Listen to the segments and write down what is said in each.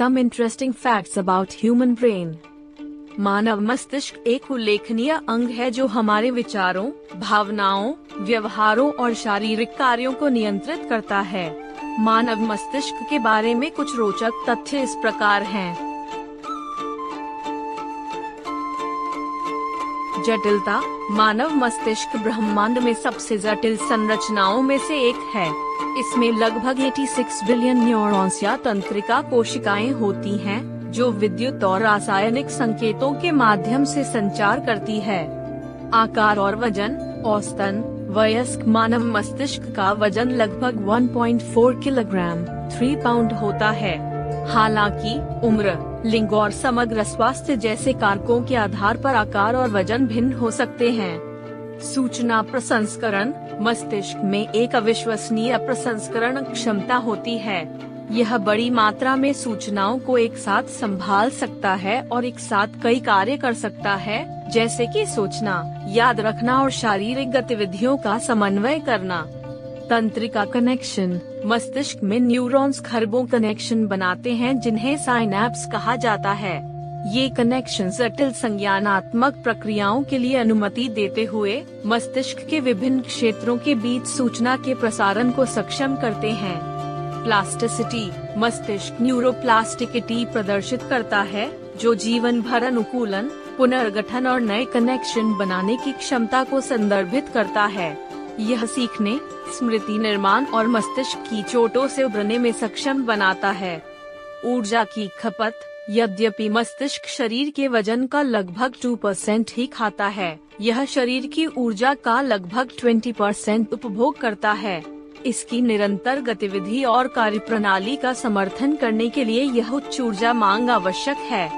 Some interesting facts about human brain. मानव मस्तिष्क एक उल्लेखनीय अंग है जो हमारे विचारों, भावनाओं, व्यवहारों और शारीरिक कार्यों को नियंत्रित करता है। मानव मस्तिष्क के बारे में कुछ रोचक तथ्य इस प्रकार हैं। जटिलता। मानव मस्तिष्क ब्रह्मांड में सबसे जटिल संरचनाओं में से एक है। इसमें लगभग 86 बिलियन न्यूरॉन्स या तंत्रिका कोशिकाएं होती हैं, जो विद्युत और रासायनिक संकेतों के माध्यम से संचार करती है। आकार और वजन। औसतन वयस्क मानव मस्तिष्क का वजन लगभग 1.4 किलोग्राम 3 पाउंड होता है। हालांकि उम्र, लिंग और समग्र स्वास्थ्य जैसे कारकों के आधार पर आकार और वजन भिन्न हो सकते हैं। सूचना प्रसंस्करण। मस्तिष्क में एक अविश्वसनीय प्रसंस्करण क्षमता होती है। यह बड़ी मात्रा में सूचनाओं को एक साथ संभाल सकता है और एक साथ कई कार्य कर सकता है, जैसे कि सोचना, याद रखना और शारीरिक गतिविधियों का समन्वय करना। तंत्रिका कनेक्शन। मस्तिष्क में न्यूरॉन्स खरबों कनेक्शन बनाते हैं, जिन्हें साइनैप्स कहा जाता है। ये कनेक्शन जटिल संज्ञानात्मक प्रक्रियाओं के लिए अनुमति देते हुए मस्तिष्क के विभिन्न क्षेत्रों के बीच सूचना के प्रसारण को सक्षम करते हैं। प्लास्टिसिटी। मस्तिष्क न्यूरोप्लास्टिसिटी प्रदर्शित करता है, जो जीवन भर अनुकूलन, पुनर्गठन और नए कनेक्शन बनाने की क्षमता को संदर्भित करता है। यह सीखने, स्मृति निर्माण और मस्तिष्क की चोटों से उबरने में सक्षम बनाता है। ऊर्जा की खपत। यद्यपि मस्तिष्क शरीर के वजन का लगभग 2% ही खाता है, यह शरीर की ऊर्जा का लगभग 20% उपभोग करता है। इसकी निरंतर गतिविधि और कार्यप्रणाली का समर्थन करने के लिए यह उच्च ऊर्जा मांग आवश्यक है।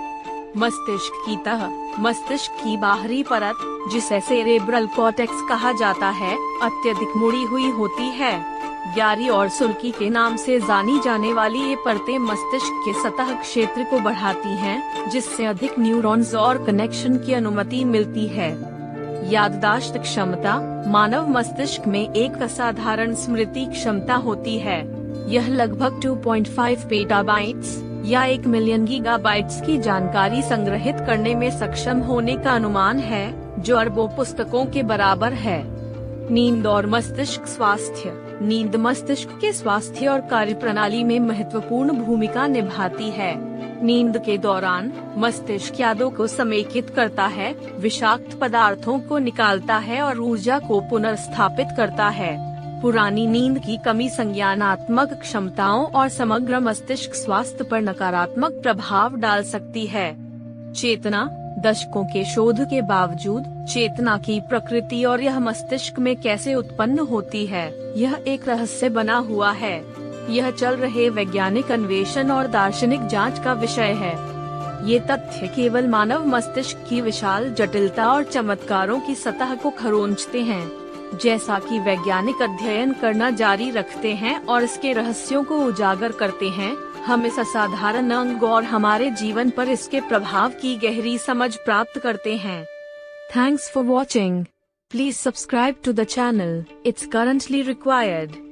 मस्तिष्क की तह। मस्तिष्क की बाहरी परत, जिसे सेरेब्रल कॉर्टेक्स कहा जाता है, अत्यधिक मुड़ी हुई होती है। ग्यारी और सुल्की के नाम से जानी जाने वाली ये परतें मस्तिष्क के सतह क्षेत्र को बढ़ाती हैं, जिससे अधिक न्यूरॉन्स और कनेक्शन की अनुमति मिलती है। याददाश्त क्षमता। मानव मस्तिष्क में एक असाधारण स्मृति क्षमता होती है। यह लगभग 2.5 पेटाबाइट्स या 1 मिलियन गीगाबाइट्स की जानकारी संग्रहित करने में सक्षम होने का अनुमान है, जो अरबों पुस्तकों के बराबर है। नींद और मस्तिष्क स्वास्थ्य। नींद मस्तिष्क के स्वास्थ्य और कार्यप्रणाली में महत्वपूर्ण भूमिका निभाती है। नींद के दौरान मस्तिष्क यादों को समेकित करता है, विषाक्त पदार्थों को निकालता है और ऊर्जा को पुनर्स्थापित करता है। पुरानी नींद की कमी संज्ञानात्मक क्षमताओं और समग्र मस्तिष्क स्वास्थ्य पर नकारात्मक प्रभाव डाल सकती है। चेतना। दशकों के शोध के बावजूद चेतना की प्रकृति और यह मस्तिष्क में कैसे उत्पन्न होती है, यह एक रहस्य बना हुआ है। यह चल रहे वैज्ञानिक अन्वेषण और दार्शनिक जांच का विषय है। ये तथ्य केवल मानव मस्तिष्क की विशाल जटिलता और चमत्कारों की सतह को खरोंचते हैं। जैसा कि वैज्ञानिक अध्ययन करना जारी रखते हैं और इसके रहस्यों को उजागर करते हैं, हम इस असाधारण अंग और हमारे जीवन पर इसके प्रभाव की गहरी समझ प्राप्त करते हैं। Thanks for watching. Please subscribe to the channel. It's currently required.